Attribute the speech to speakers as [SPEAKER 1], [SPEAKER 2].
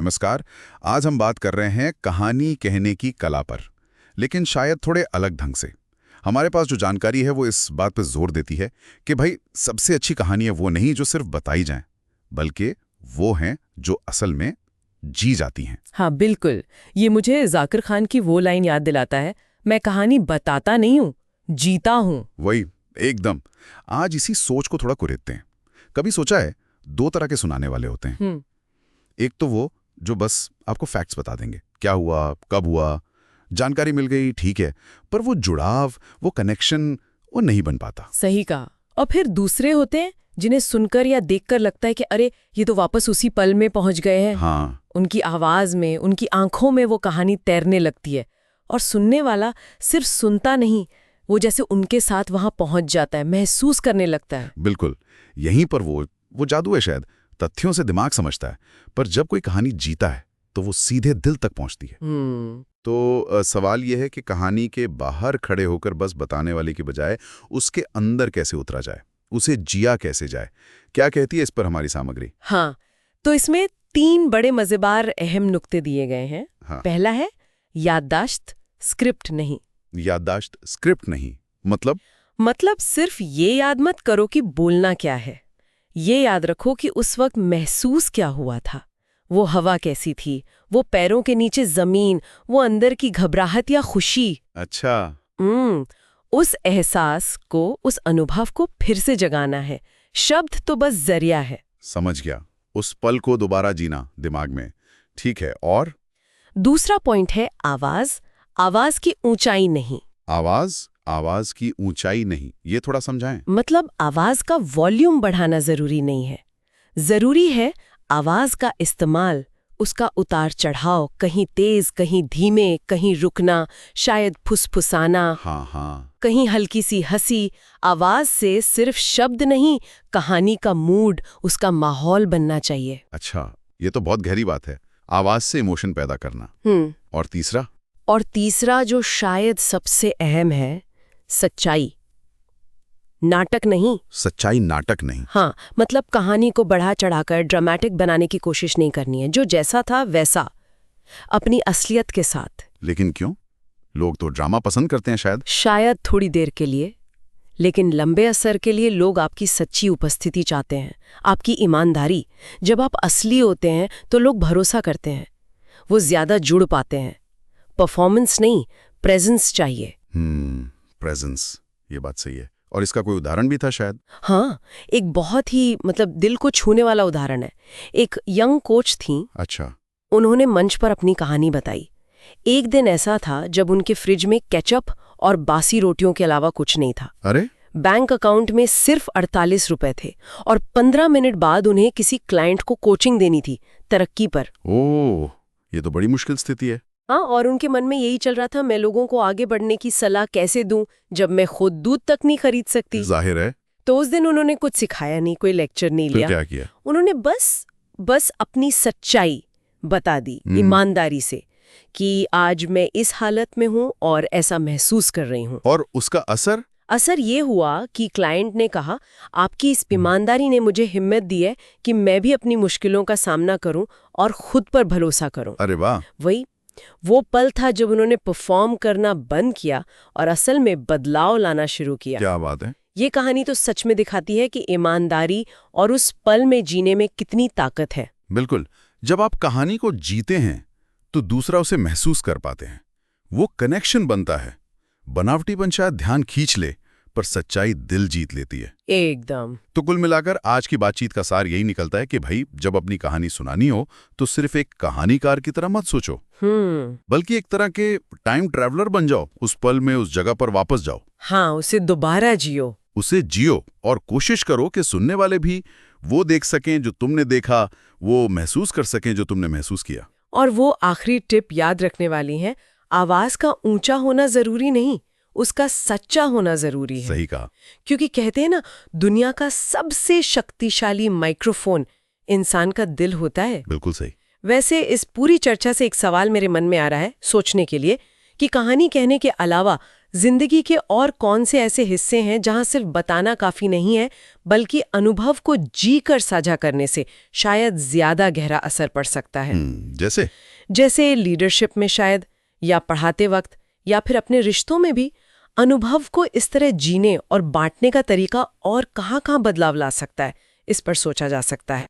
[SPEAKER 1] नमस्कार। आज हम बात कर रहे हैं कहानी कहने की कला पर, लेकिन शायद थोड़े अलग ढंग से। हमारे पास जो जानकारी है वो इस बात पर जोर देती है कि भाई सबसे अच्छी कहानियां वो नहीं जो सिर्फ बताई जाएं, बल्कि वो हैं जो असल में जी जाती हैं।
[SPEAKER 2] हाँ बिल्कुल, ये मुझे जाकिर खान की वो लाइन याद दिलाता है, मैं कहानी बताता नहीं हूँ, जीता हूँ।
[SPEAKER 1] वही, एकदम। आज इसी सोच को थोड़ा कुरेदते हैं। कभी सोचा है, दो तरह के सुनाने वाले होते हैं। एक तो वो जो बस आपको फैक्ट्स बता देंगे, क्या हुआ, कब हुआ, जानकारी मिल गई, ठीक है, पर वो जुड़ाव, वो कनेक्शन वो नहीं बन पाता।
[SPEAKER 2] सही कहा। और फिर दूसरे होते हैं जिन्हें सुनकर या देखकर लगता है कि अरे ये तो वापस उसी पल में पहुंच गए हैं।
[SPEAKER 1] हाँ,
[SPEAKER 2] उनकी आवाज में, उनकी आंखों में वो कहानी तैरने लगती है और सुनने वाला सिर्फ सुनता नहीं, वो जैसे उनके साथ वहां पहुंच जाता है, महसूस करने लगता है।
[SPEAKER 1] बिल्कुल। यहीं पर वो जादू है शायद। तथ्यों से दिमाग समझता है, पर जब कोई कहानी जीता है तो वो सीधे दिल तक पहुंचती है। तो सवाल यह है कि कहानी के बाहर खड़े होकर बस बताने वाले की बजाय उसके अंदर कैसे उतरा जाए, उसे जिया कैसे जाए। क्या कहती है इस पर हमारी सामग्री?
[SPEAKER 2] हाँ, तो इसमें 3 बड़े मजेदार अहम नुक्ते दिए गए हैं।
[SPEAKER 1] हाँ।
[SPEAKER 2] पहला है याददाश्त, स्क्रिप्ट नहीं।
[SPEAKER 1] याददाश्त, स्क्रिप्ट नहीं
[SPEAKER 2] मतलब सिर्फ ये याद मत करो कि बोलना क्या है, ये याद रखो कि उस वक्त महसूस क्या हुआ था, वो हवा कैसी थी, वो पैरों के नीचे जमीन, वो अंदर की घबराहट या खुशी।
[SPEAKER 1] अच्छा।
[SPEAKER 2] उस एहसास को, उस अनुभव को फिर से जगाना है। शब्द तो बस जरिया है।
[SPEAKER 1] समझ गया। उस पल को दोबारा जीना दिमाग में। ठीक है, और
[SPEAKER 2] दूसरा पॉइंट है आवाज। आवाज की ऊंचाई नहीं।
[SPEAKER 1] आवाज की ऊंचाई नहीं, ये थोड़ा समझाएं।
[SPEAKER 2] मतलब आवाज का वॉल्यूम बढ़ाना जरूरी नहीं है, जरूरी है आवाज का इस्तेमाल, उसका उतार चढ़ाव, कहीं तेज, कहीं धीमे, कहीं रुकना, शायद फुसफुसाना।
[SPEAKER 1] हाँ।
[SPEAKER 2] कहीं हल्की सी हंसी। आवाज से सिर्फ शब्द नहीं, कहानी का मूड, उसका माहौल बनना चाहिए।
[SPEAKER 1] अच्छा, ये तो बहुत गहरी बात है। आवाज से इमोशन पैदा करना। और
[SPEAKER 2] तीसरा जो शायद सबसे अहम है, सच्चाई। नाटक नहीं।
[SPEAKER 1] सच्चाई नाटक नहीं।
[SPEAKER 2] हाँ, मतलब कहानी को बढ़ा चढ़ाकर ड्रामेटिक बनाने की कोशिश नहीं करनी है। जो जैसा था वैसा, अपनी असलियत के साथ।
[SPEAKER 1] लेकिन क्यों? लोग तो ड्रामा पसंद करते हैं
[SPEAKER 2] शायद थोड़ी देर के लिए, लेकिन लंबे असर के लिए लोग आपकी सच्ची उपस्थिति चाहते हैं, आपकी ईमानदारी। जब आप असली होते हैं तो लोग भरोसा करते हैं, वो ज्यादा जुड़ पाते हैं। परफॉर्मेंस नहीं, प्रेजेंस चाहिए।
[SPEAKER 1] प्रेजेंस, ये बात सही है। और इसका कोई उदाहरण भी था शायद?
[SPEAKER 2] हाँ, एक बहुत ही दिल को छूने वाला उदाहरण है। एक यंग कोच थी।
[SPEAKER 1] अच्छा।
[SPEAKER 2] उन्होंने मंच पर अपनी कहानी बताई। एक दिन ऐसा था जब उनके फ्रिज में केचप और बासी रोटियों के अलावा कुछ नहीं था।
[SPEAKER 1] अरे?
[SPEAKER 2] बैंक अकाउंट में सिर्फ 48 रुपए थे और 15 मिनट बाद उन्हें किसी क्लाइंट को कोचिंग देनी थी तरक्की पर।
[SPEAKER 1] ओह, ये तो बड़ी मुश्किल स्थिति है।
[SPEAKER 2] हाँ, और उनके मन में यही चल रहा था, मैं लोगों को आगे बढ़ने की सलाह कैसे दूं जब मैं खुद दूध तक नहीं खरीद सकती।
[SPEAKER 1] जाहिर है।
[SPEAKER 2] तो उस दिन उन्होंने कुछ सिखाया नहीं, कोई लेक्चर नहीं लिया।
[SPEAKER 1] क्या किया?
[SPEAKER 2] उन्होंने बस अपनी सच्चाई बता दी, ईमानदारी से, कि आज मैं इस हालत में हूँ और ऐसा महसूस कर रही हूँ।
[SPEAKER 1] और उसका असर
[SPEAKER 2] ये हुआ कि क्लाइंट ने कहा, आपकी इस ईमानदारी ने मुझे हिम्मत दी है कि मैं भी अपनी मुश्किलों का सामना करूं और खुद पर भरोसा करूं।
[SPEAKER 1] अरे वाह।
[SPEAKER 2] वो पल था जब उन्होंने परफॉर्म करना बंद किया और असल में बदलाव लाना शुरू किया।
[SPEAKER 1] क्या बात है।
[SPEAKER 2] ये कहानी तो सच में दिखाती है कि ईमानदारी और उस पल में जीने में कितनी ताकत है।
[SPEAKER 1] बिल्कुल। जब आप कहानी को जीते हैं तो दूसरा उसे महसूस कर पाते हैं, वो कनेक्शन बनता है। बनावटीपन शायद ध्यान खींच ले, पर सच्चाई दिल जीत लेती है।
[SPEAKER 2] एकदम।
[SPEAKER 1] तो कुल मिलाकर आज की बातचीत का सार यही निकलता है कि भाई जब अपनी कहानी सुनानी हो तो सिर्फ एक कहानीकार की तरह मत सोचो, बल्कि एक तरह के टाइम ट्रैवलर बन जाओ। उस पल में उस जगह पर वापस जाओ।
[SPEAKER 2] हाँ, उसे दोबारा जियो।
[SPEAKER 1] उसे जियो और कोशिश करो कि सुनने वाले भी वो देख सकें जो तुमने देखा, वो महसूस कर सकें जो तुमने महसूस किया।
[SPEAKER 2] और वो आखिरी टिप याद रखने वाली है, आवाज का ऊंचा होना जरूरी नहीं, उसका सच्चा होना जरूरी है।
[SPEAKER 1] सही कहा।
[SPEAKER 2] क्योंकि कहते हैं ना, दुनिया का सबसे शक्तिशाली माइक्रोफोन इंसान का दिल होता है।
[SPEAKER 1] बिल्कुल सही।
[SPEAKER 2] वैसे इस पूरी चर्चा से एक सवाल मेरे मन में आ रहा है सोचने के लिए, कि कहानी कहने के अलावा जिंदगी के और कौन से ऐसे हिस्से हैं जहां सिर्फ बताना काफी नहीं है, बल्कि अनुभव को जी कर साझा करने से शायद ज्यादा गहरा असर पड़ सकता है? जैसे लीडरशिप में शायद, या पढ़ाते वक्त, या फिर अपने रिश्तों में भी अनुभव को इस तरह जीने और बांटने का तरीका और कहाँ-कहाँ बदलाव ला सकता है, इस पर सोचा जा सकता है।